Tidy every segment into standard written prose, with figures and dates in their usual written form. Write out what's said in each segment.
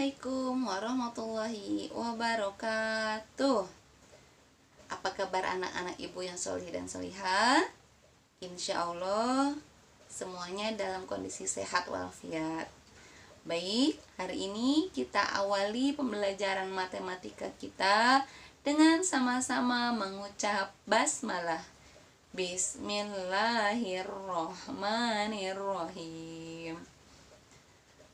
Assalamualaikum warahmatullahi wabarakatuh. Apa kabar anak-anak ibu yang solih dan solihah? Insya Allah semuanya dalam kondisi sehat walafiat. Baik, hari ini kita awali pembelajaran matematika kita dengan sama-sama mengucap basmalah. Bismillahirrohmanirrohim.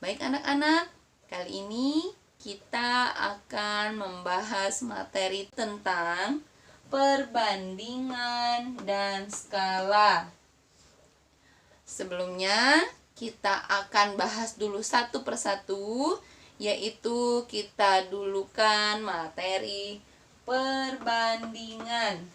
Baik anak-anak, kali ini kita akan membahas materi tentang perbandingan dan skala. Sebelumnya kita akan bahas dulu satu persatu, yaitu kita dulukan materi perbandingan.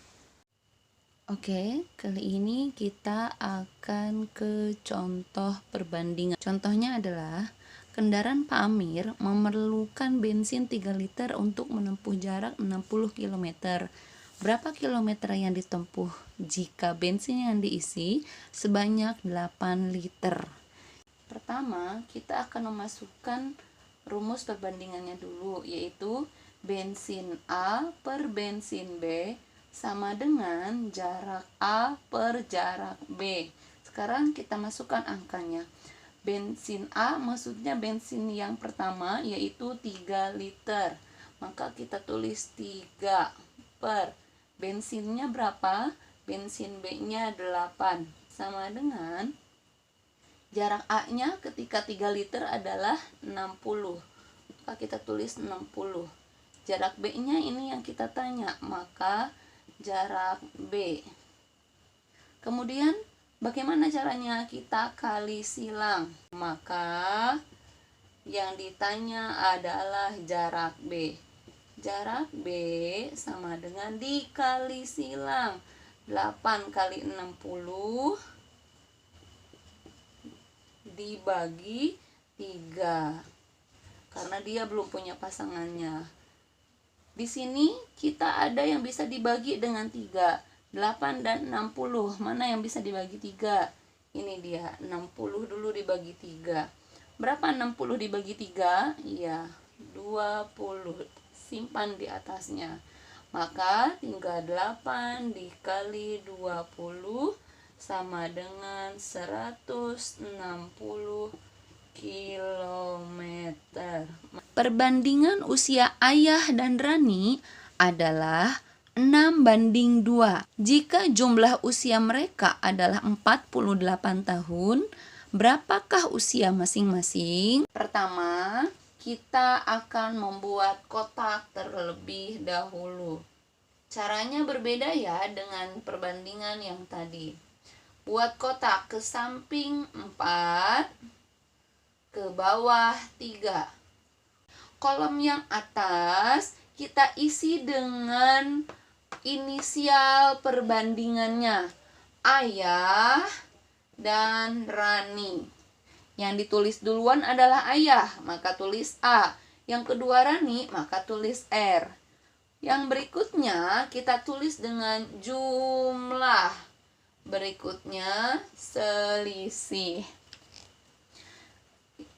Oke, kali ini kita akan ke contoh perbandingan. Contohnya adalah kendaraan Pak Amir memerlukan bensin 3 liter untuk menempuh jarak 60 km. Berapa kilometer yang ditempuh jika bensin yang diisi sebanyak 8 liter? Pertama, kita akan memasukkan rumus perbandingannya dulu, yaitu bensin A per bensin B sama dengan jarak A per jarak B. Sekarang kita masukkan angkanya. Bensin A maksudnya bensin yang pertama, yaitu 3 liter. Maka kita tulis 3 per bensinnya berapa? Bensin B-nya 8. Sama dengan jarak A-nya ketika 3 liter adalah 60. Maka kita tulis 60. Jarak B-nya ini yang kita tanya, maka jarak B. Kemudian bagaimana caranya? Kita kali silang. Maka yang ditanya adalah jarak B. Jarak B sama dengan dikali silang 8 kali 60 dibagi 3. Karena dia belum punya pasangannya. Di sini kita ada yang bisa dibagi dengan 3. 8 dan 60. Mana yang bisa dibagi 3? Ini dia, 60 dulu dibagi 3. Berapa 60 dibagi 3? Iya, 20. Simpan di atasnya. Maka tinggal 8 dikali 20 sama dengan 160 kilometer. Perbandingan usia Ayah dan Rani adalah 6:2. Jika jumlah usia mereka adalah 48 tahun, berapakah usia masing-masing? Pertama, kita akan membuat kotak terlebih dahulu. Caranya berbeda ya dengan perbandingan yang tadi. Buat kotak ke samping 4, ke bawah 3. Kolom yang atas kita isi dengan inisial perbandingannya, Ayah dan Rani. Yang ditulis duluan adalah Ayah, maka tulis A. Yang kedua Rani, maka tulis R. Yang berikutnya kita tulis dengan jumlah. Berikutnya selisih.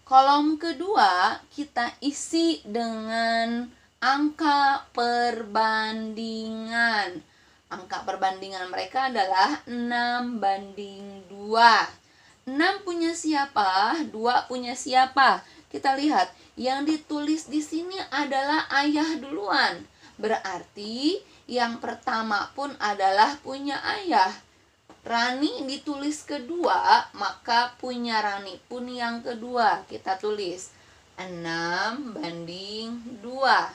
Kolom kedua kita isi dengan angka perbandingan. Angka perbandingan mereka adalah 6:2. 6 punya siapa? 2 punya siapa? Kita lihat, yang ditulis di sini adalah Ayah duluan. Berarti yang pertama pun adalah punya Ayah. Rani ditulis kedua, maka punya Rani pun yang kedua. Kita tulis 6:2.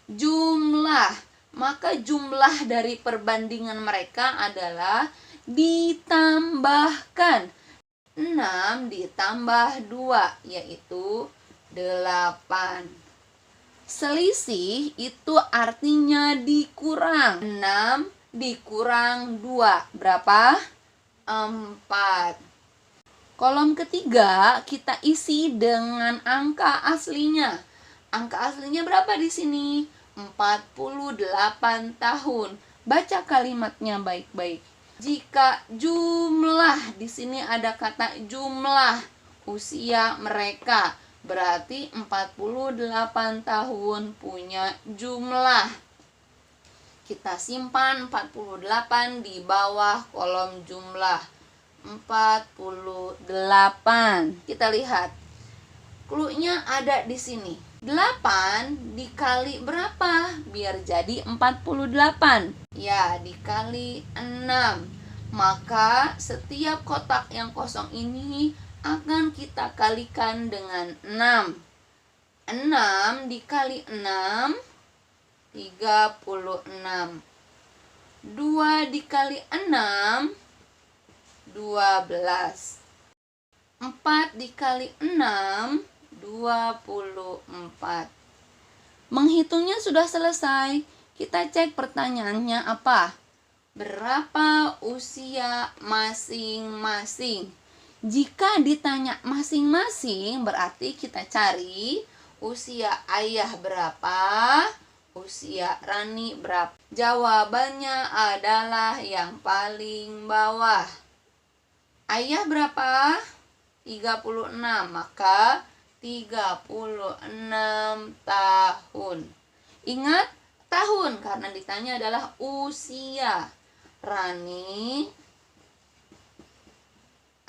Jumlah, maka jumlah dari perbandingan mereka adalah ditambahkan 6 ditambah 2, yaitu 8. Selisih itu artinya dikurang. 6 dikurang 2, berapa? 4. Kolom ketiga kita isi dengan angka aslinya. Angka aslinya berapa di sini? 48 tahun. Baca kalimatnya baik-baik. Jika jumlah, di sini ada kata jumlah usia mereka Berarti 48 tahun punya jumlah. Kita simpan 48 di bawah kolom jumlah. 48. Kita lihat. Cluenya ada di sini. 8 dikali berapa? Biar jadi 48. Ya, dikali 6. Maka setiap kotak yang kosong ini akan kita kalikan dengan 6. 6 dikali 6, 36. 2 dikali 6, 12. 4 dikali 6, 24. Menghitungnya sudah selesai. Kita cek pertanyaannya apa? Berapa usia masing-masing? Jika ditanya masing-masing, berarti kita cari usia ayah berapa, usia Rani berapa. Jawabannya adalah yang paling bawah. Ayah berapa? 36, maka 36 tahun. Ingat tahun karena ditanya adalah usia. Rani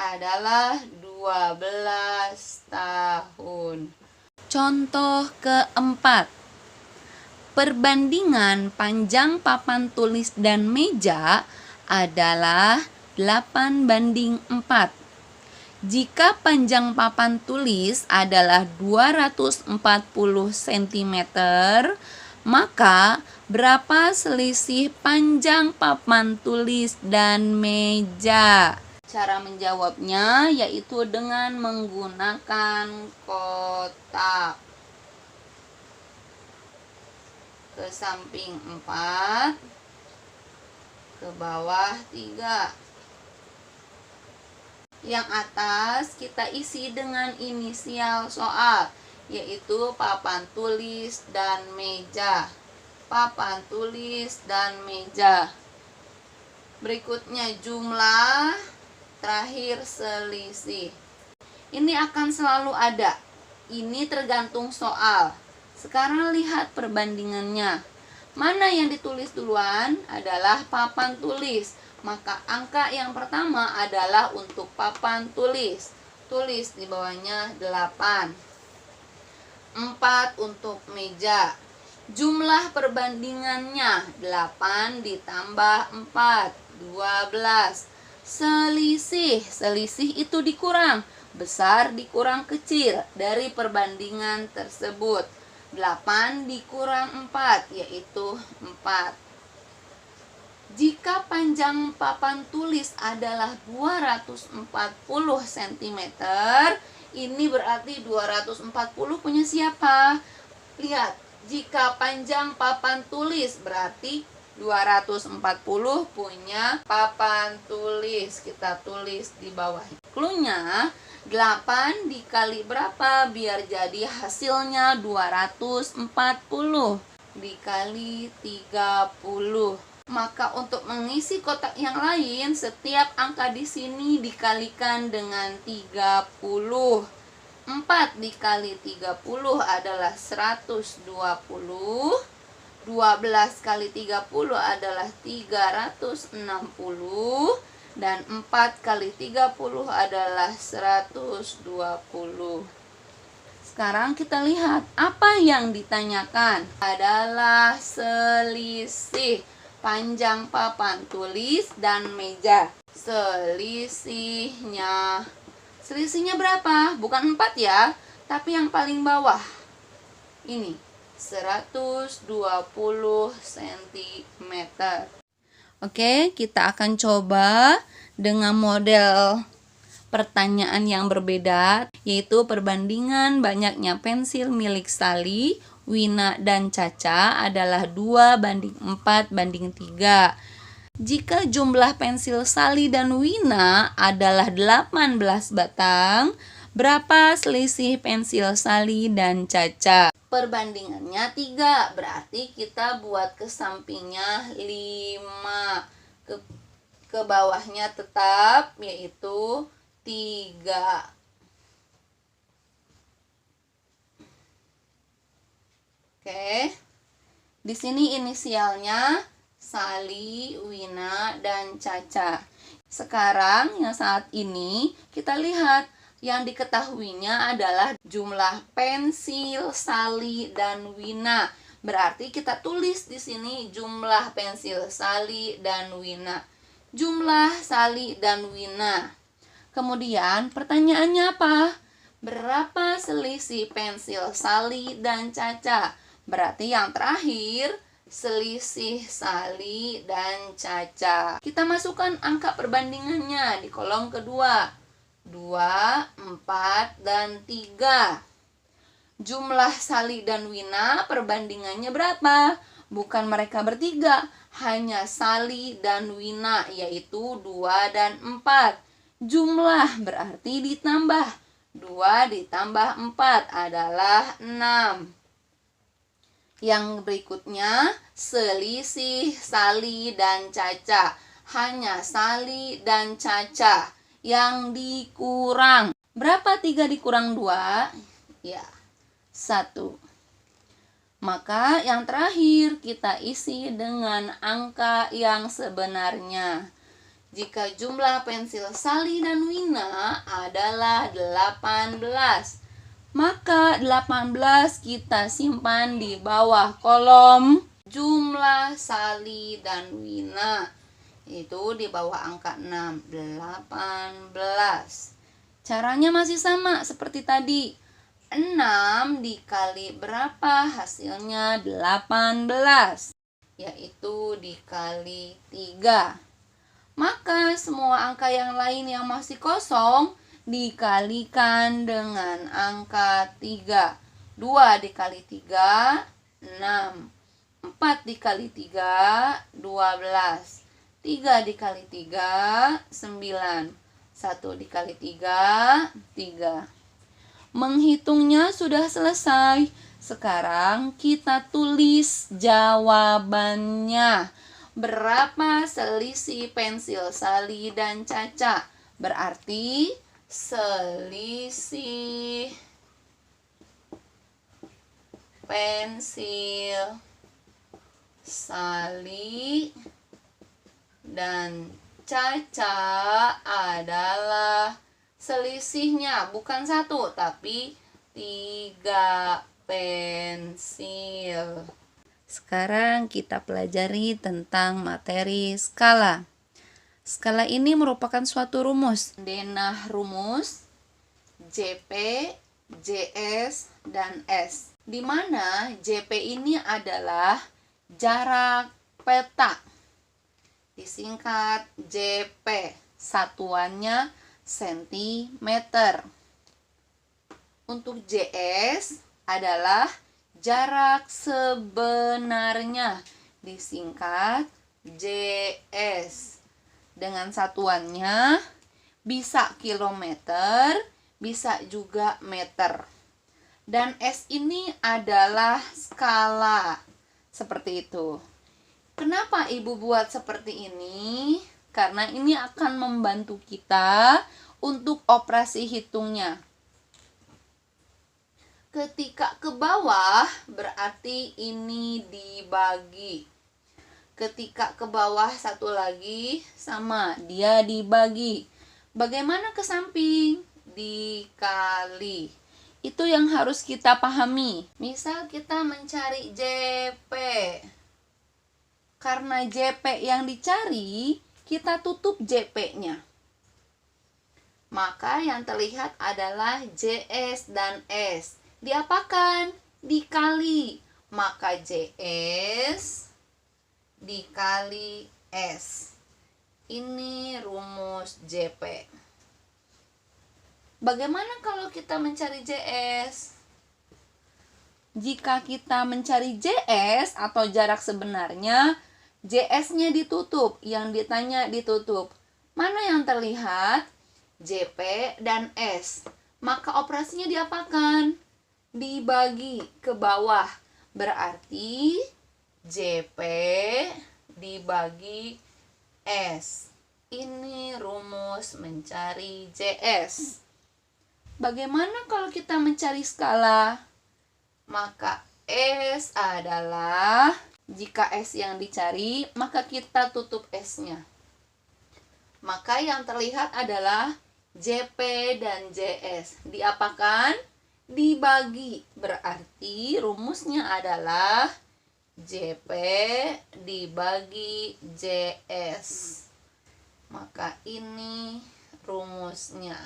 adalah 12 tahun. Contoh keempat. Perbandingan panjang papan tulis dan meja adalah 8:4. Jika panjang papan tulis adalah 240 cm, maka berapa selisih panjang papan tulis dan meja? Cara menjawabnya yaitu dengan menggunakan kotak. Ke samping 4, ke bawah 3. Yang atas kita isi dengan inisial soal, yaitu papan tulis dan meja. Papan tulis dan meja. Berikutnya jumlah, terakhir selisih. Ini akan selalu ada. Ini tergantung soal. Sekarang lihat perbandingannya. Mana yang ditulis duluan adalah papan tulis. Maka angka yang pertama adalah untuk papan tulis. Tulis di bawahnya 8. 4 untuk meja. Jumlah perbandingannya 8 ditambah 4, 12. Selisih itu dikurang. Besar dikurang kecil dari perbandingan tersebut. 8 dikurang 4 yaitu 4. Jika panjang papan tulis adalah 240 cm, ini berarti 240 punya siapa? Lihat, jika panjang papan tulis berarti 240 punya papan tulis. Kita tulis di bawah. Cluenya 8 dikali berapa biar jadi hasilnya 240 dikali 30. Maka untuk mengisi kotak yang lain, setiap angka di sini dikalikan dengan 30. 4 dikali 30 adalah 120. 12 kali 30 adalah 360. Dan 4 kali 30 adalah 120. Sekarang kita lihat apa yang ditanyakan adalah selisih panjang papan tulis dan meja. Selisihnya berapa? Bukan 4 ya, tapi yang paling bawah. Ini 120 cm. Oke, kita akan coba dengan model pertanyaan yang berbeda, yaitu perbandingan banyaknya pensil milik Sally, Wina, dan Caca adalah 2:4:3. Jika jumlah pensil Sally dan Wina adalah 18 batang, berapa selisih pensil Sally dan Caca? Perbandingannya 3, berarti kita buat ke sampingnya 5. Ke bawahnya tetap, yaitu 3. Oke. Di sini inisialnya Sali, Wina, dan Caca. Sekarang yang saat ini kita lihat yang diketahuinya adalah jumlah pensil Sali dan Wina. Berarti kita tulis di sini jumlah pensil Sali dan Wina. Jumlah Sali dan Wina. Kemudian pertanyaannya apa? Berapa selisih pensil Sali dan Caca? Berarti yang terakhir selisih Sali dan Caca. Kita masukkan angka perbandingannya di kolom kedua. 2, 4, dan 3. Jumlah Sali dan Wina perbandingannya berapa? Bukan mereka bertiga, hanya Sali dan Wina, yaitu 2 dan 4. Jumlah berarti ditambah. 2 ditambah 4 adalah 6. Yang berikutnya, selisih Sali dan Caca. Hanya Sali dan Caca yang dikurang. Berapa 3 dikurang 2? Ya, 1. Maka yang terakhir kita isi dengan angka yang sebenarnya. Jika jumlah pensil Sali dan Wina adalah 18, maka 18 kita simpan di bawah kolom jumlah Sali dan Wina. Itu di bawah angka 6, 18. Caranya masih sama seperti tadi. 6 dikali berapa? Hasilnya 18. Yaitu dikali 3. Maka semua angka yang lain yang masih kosong dikalikan dengan angka 3. 2 dikali 3, 6. 4 dikali 3, 12. 3 dikali 3, 9. 1 dikali 3, 3. Menghitungnya sudah selesai. Sekarang kita tulis jawabannya. Berapa selisih pensil Sali dan Caca? Berarti selisih pensil Sali dan Caca adalah selisihnya bukan 1 tapi 3 pensil. Sekarang kita pelajari tentang materi skala. Skala ini merupakan suatu rumus. Denah rumus JP, JS, dan S. Di mana JP ini adalah jarak peta. Disingkat JP. Satuannya sentimeter. Untuk JS adalah jarak sebenarnya. Disingkat JS. Dengan satuannya bisa kilometer, bisa juga meter. Dan S ini adalah skala. Seperti itu. Kenapa Ibu buat seperti ini? Karena ini akan membantu kita untuk operasi hitungnya. Ketika ke bawah berarti ini dibagi. Ketika ke bawah satu lagi sama, dia dibagi. Bagaimana ke samping? Dikali. Itu yang harus kita pahami. Misal kita mencari JP. Karena JP yang dicari, kita tutup JP-nya. Maka yang terlihat adalah JS dan S. Diapakan? Dikali. Maka JS dikali S. Ini rumus JP. Bagaimana kalau kita mencari JS? Jika kita mencari JS atau jarak sebenarnya, JS-nya ditutup, yang ditanya ditutup. Mana yang terlihat? JP dan S. Maka operasinya diapakan? Dibagi ke bawah. Berarti JP dibagi S. Ini rumus mencari JS. Bagaimana kalau kita mencari skala? Maka S adalah, jika S yang dicari, maka kita tutup S-nya. Maka yang terlihat adalah JP dan JS. Diapakan? Dibagi. Berarti rumusnya adalah JP dibagi JS. Maka ini rumusnya.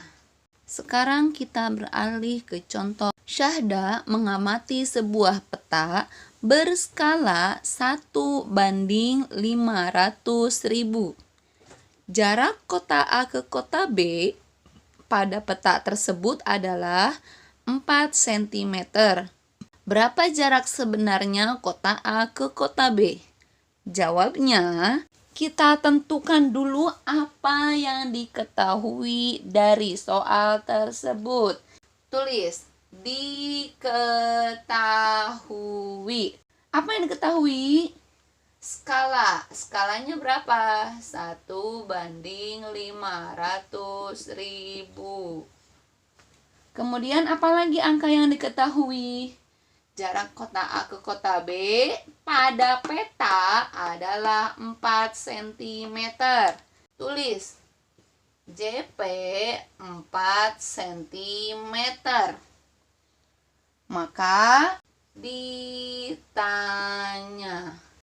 Sekarang kita beralih ke contoh. Syahda mengamati sebuah peta berskala 1:500.000. Jarak kota A ke kota B pada peta tersebut adalah 4 cm. Berapa jarak sebenarnya kota A ke kota B? Jawabnya, kita tentukan dulu apa yang diketahui dari soal tersebut. Tulis, diketahui. Apa yang diketahui? Skala. Skalanya berapa? 1:500.000. Kemudian apalagi angka yang diketahui? Jarak kota A ke kota B pada peta adalah 4 cm. Tulis, JP 4 cm. Maka ditanya,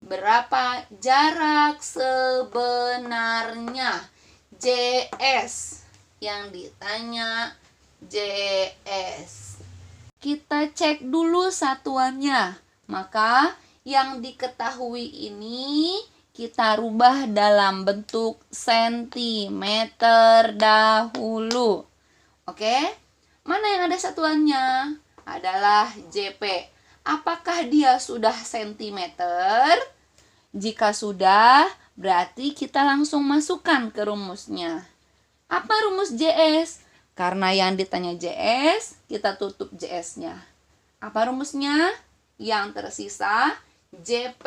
berapa jarak sebenarnya? JS. Yang ditanya JS. Kita cek dulu satuannya. Maka yang diketahui ini kita rubah dalam bentuk sentimeter dahulu. Oke? Mana yang ada satuannya? Adalah JP. Apakah dia sudah sentimeter? Jika sudah, berarti kita langsung masukkan ke rumusnya. Apa rumus JS? Karena yang ditanya JS, kita tutup JS-nya. Apa rumusnya? Yang tersisa JP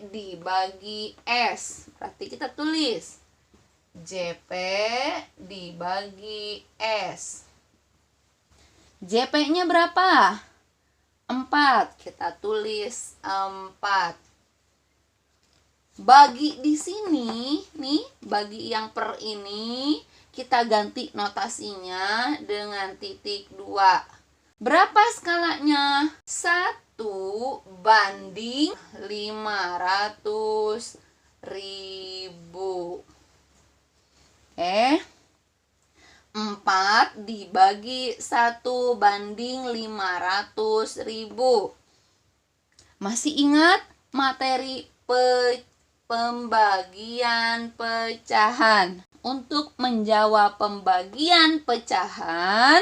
dibagi S. Berarti kita tulis JP dibagi S. JP-nya berapa? 4. Kita tulis 4. Bagi di sini, nih, bagi yang per ini, kita ganti notasinya dengan titik 2. Berapa skalanya? 1/500.000. 4 dibagi 1/500.000. Masih ingat materi pembagian pecahan? Untuk menjawab pembagian pecahan,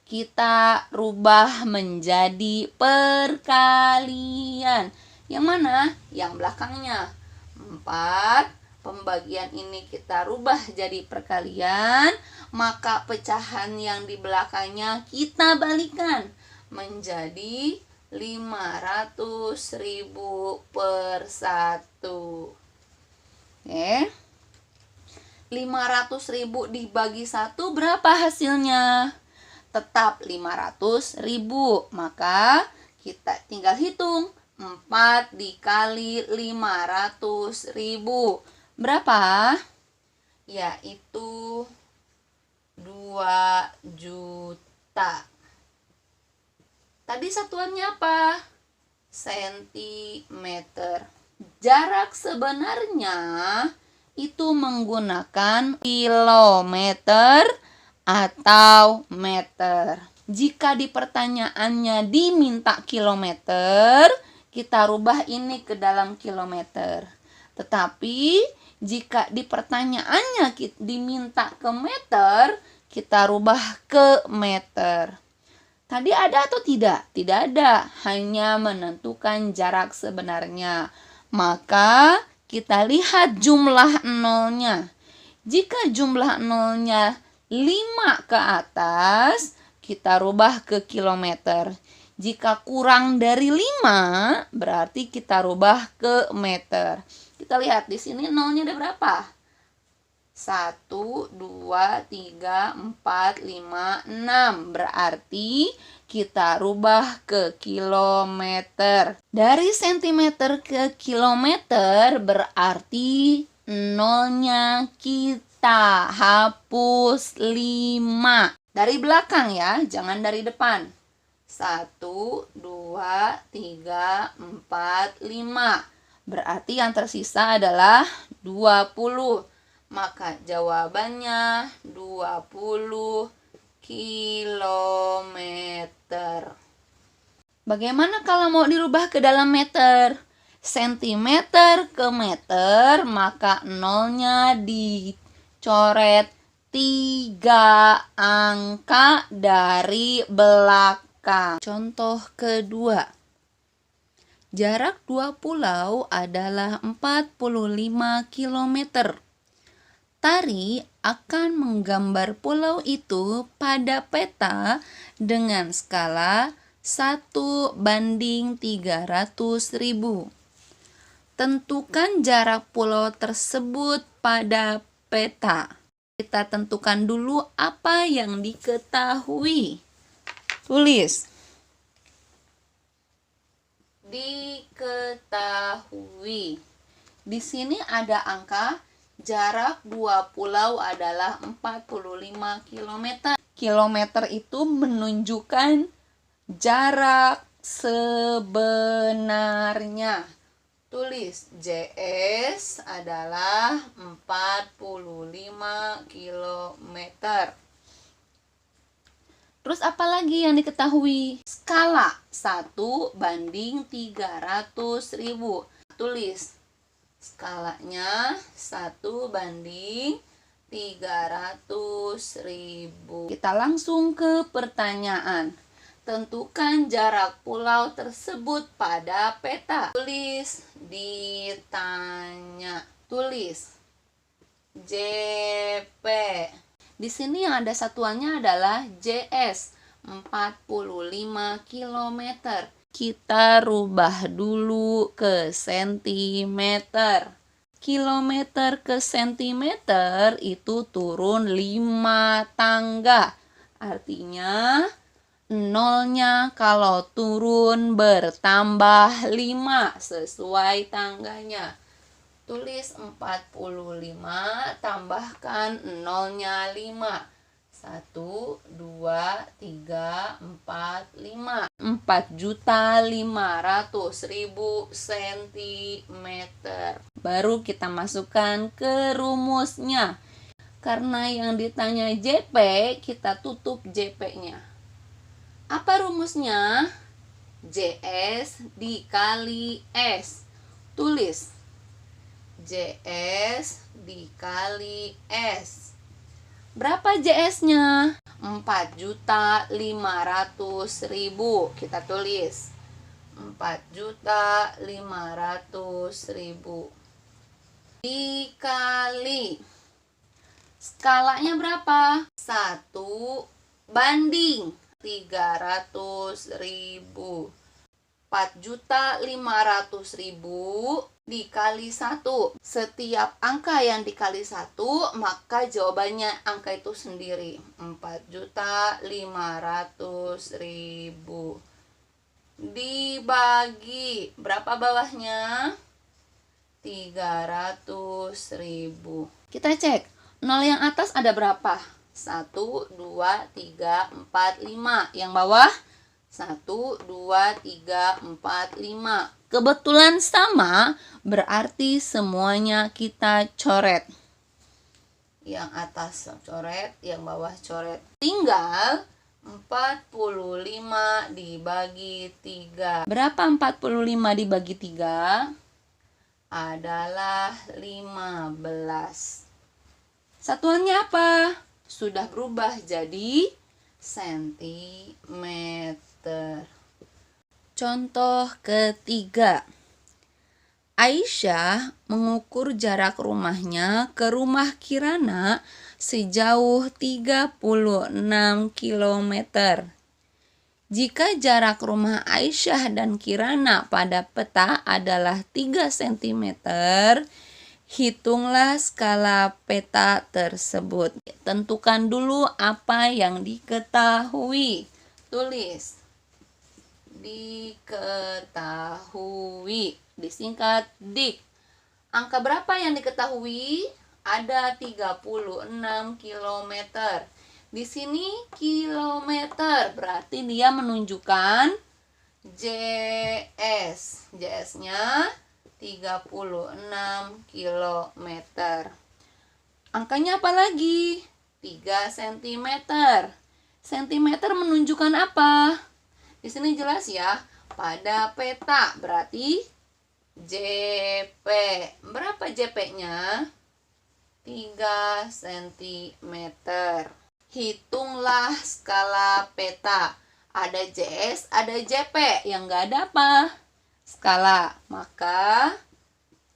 kita rubah menjadi perkalian. Yang mana? Yang belakangnya. 4, pembagian ini kita rubah jadi perkalian, maka pecahan yang di belakangnya kita balikan menjadi 500.000 per 1. 500.000 dibagi 1 berapa hasilnya? Tetap 500.000. Maka kita tinggal hitung 4 dikali 500.000. Berapa? Yaitu 2 juta. Tadi satuannya apa? Sentimeter. Jarak sebenarnya itu menggunakan kilometer atau meter. Jika di pertanyaannya diminta kilometer, kita rubah ini ke dalam kilometer. Tetapi jika di pertanyaannya diminta ke meter, kita rubah ke meter. Tadi ada atau tidak? Tidak ada, hanya menentukan jarak sebenarnya. Maka kita lihat jumlah nolnya. Jika jumlah nolnya 5 ke atas, kita rubah ke kilometer. Jika kurang dari 5, berarti kita rubah ke meter. Kita lihat di sini nolnya ada berapa? 1, 2, 3, 4, 5, 6. Berarti kita rubah ke kilometer. Dari sentimeter ke kilometer berarti nolnya kita hapus 5. Dari belakang ya, jangan dari depan. 1, 2, 3, 4, 5. Berarti yang tersisa adalah 20. Maka jawabannya 20 kilometer. Bagaimana kalau mau dirubah ke dalam meter? Sentimeter ke meter, maka nolnya dicoret 3 angka dari belakang. Contoh kedua. Jarak dua pulau adalah 45 km. Tari akan menggambar pulau itu pada peta dengan skala 1:300.000. Tentukan jarak pulau tersebut pada peta. Kita tentukan dulu apa yang diketahui. Tulis. Diketahui. Di sini ada angka jarak dua pulau adalah 45 km. Kilometer itu menunjukkan jarak sebenarnya. Tulis JS adalah 45 km. Terus apa lagi yang diketahui? Skala 1:300.000. Tulis skalanya 1:300.000. Kita langsung ke pertanyaan. Tentukan jarak pulau tersebut pada peta. Tulis ditanya. Tulis JP. Di sini yang ada satuannya adalah JS, 45 km. Kita rubah dulu ke sentimeter. Kilometer ke sentimeter itu turun 5 tangga. Artinya nolnya kalau turun bertambah 5 sesuai tangganya. Tulis 45 tambahkan nolnya 5. 1, 2, 3, 4, 5. 4.500.000 cm. Baru kita masukkan ke rumusnya. Karena yang ditanya JP, kita tutup JP-nya. Apa rumusnya? JS dikali S. Tulis JS dikali S. Berapa JS-nya? 4.500.000. Kita tulis 4.500.000 dikali. Skalanya berapa? 1:300.000. 4.500.000 dikali 1. Setiap angka yang dikali 1, maka jawabannya angka itu sendiri. 4.500.000 dibagi berapa bawahnya? 300.000. Kita cek. Nol yang atas ada berapa? 1, 2, 3, 4, 5. Yang bawah 1, 2, 3, 4, 5. Kebetulan sama, berarti semuanya kita coret. Yang atas coret, yang bawah coret. Tinggal 45 dibagi 3. Berapa 45 dibagi 3? Adalah 15. Satuannya apa? Sudah berubah jadi sentimeter. Contoh ketiga. Aisyah mengukur jarak rumahnya ke rumah Kirana sejauh 36 km. Jika jarak rumah Aisyah dan Kirana pada peta adalah 3 cm, Hitunglah skala peta tersebut. Tentukan dulu apa yang diketahui. Tulis. Diketahui. Disingkat dik. Angka berapa yang diketahui? Ada 36 km. Di sini kilometer, berarti dia menunjukkan JS. JS-nya 36 km. Angkanya apa lagi? 3 cm. Centimeter menunjukkan apa? Di sini jelas ya, pada peta berarti JP. Berapa JP-nya? 3 cm. Hitunglah skala peta. Ada JS, ada JP. Yang enggak ada apa? Skala. Maka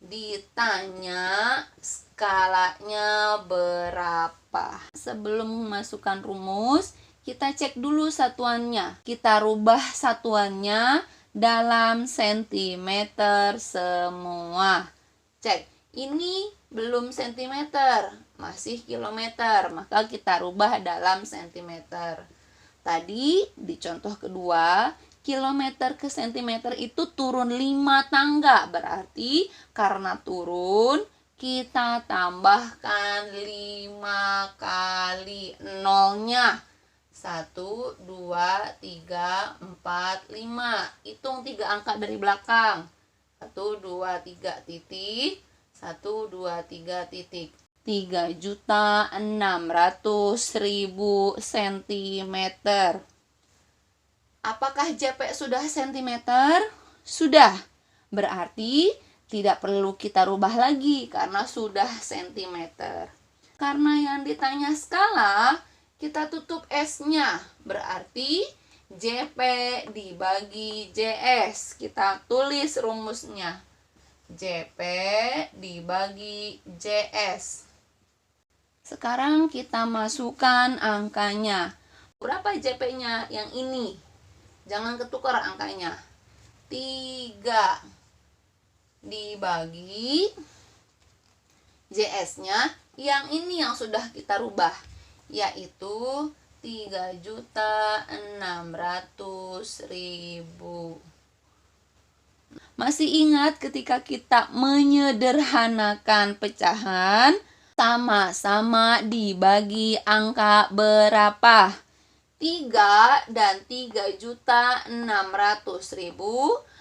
ditanya skalanya berapa. Sebelum memasukkan rumus, kita cek dulu satuannya. Kita rubah satuannya dalam sentimeter semua. Cek. Ini belum sentimeter, masih kilometer. Maka kita rubah dalam sentimeter. Tadi di contoh kedua, kilometer ke sentimeter itu turun 5 tangga. Berarti karena turun, kita tambahkan 5 kali nolnya. 1, 2, 3, 4, 5. Hitung 3 angka dari belakang. 1, 2, 3 titik. 1, 2, 3 titik. 3.600.000 cm. Apakah JP sudah sentimeter? Sudah. Berarti tidak perlu kita rubah lagi karena sudah sentimeter. Karena yang ditanya skala, kita tutup S-nya. Berarti JP dibagi JS. Kita tulis rumusnya. JP dibagi JS. Sekarang kita masukkan angkanya. Berapa JP-nya? Yang ini. Jangan ketukar angkanya. 3 dibagi JS-nya. Yang ini yang sudah kita rubah, yaitu 3.600.000. Masih ingat ketika kita menyederhanakan pecahan? Sama-sama dibagi angka berapa? 3 dan 3.600.000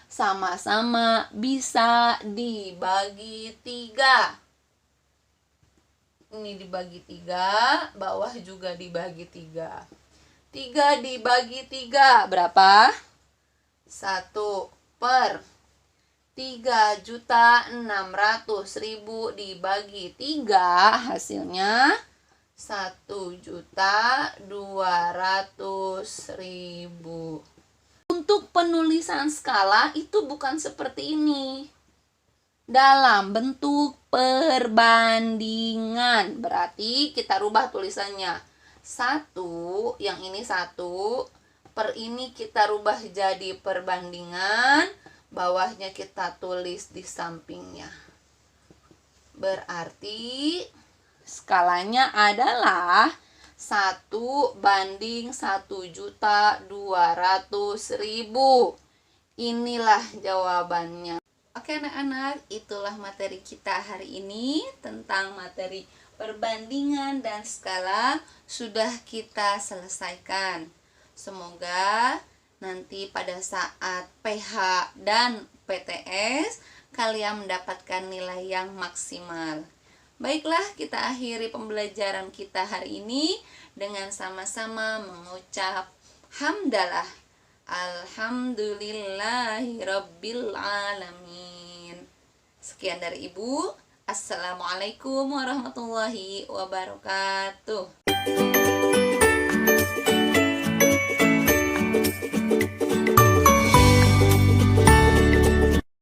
sama-sama bisa dibagi 3. Ini dibagi 3, bawah juga dibagi 3. 3 dibagi 3 berapa? 1 per 3.600.000 dibagi 3, hasilnya 1.200.000. Untuk penulisan skala itu bukan seperti ini. Dalam bentuk perbandingan. Berarti kita rubah tulisannya. 1, yang ini 1, per ini kita rubah jadi perbandingan. Bawahnya kita tulis di sampingnya. Berarti skalanya adalah 1 banding 1.200.000. Inilah jawabannya. Oke anak-anak, itulah materi kita hari ini tentang materi perbandingan dan skala sudah kita selesaikan. Semoga nanti pada saat PH dan PTS kalian mendapatkan nilai yang maksimal. Baiklah, kita akhiri pembelajaran kita hari ini dengan sama-sama mengucap hamdalah. Alhamdulillahirabbil alamin. Sekian dari Ibu. Assalamualaikum warahmatullahi wabarakatuh.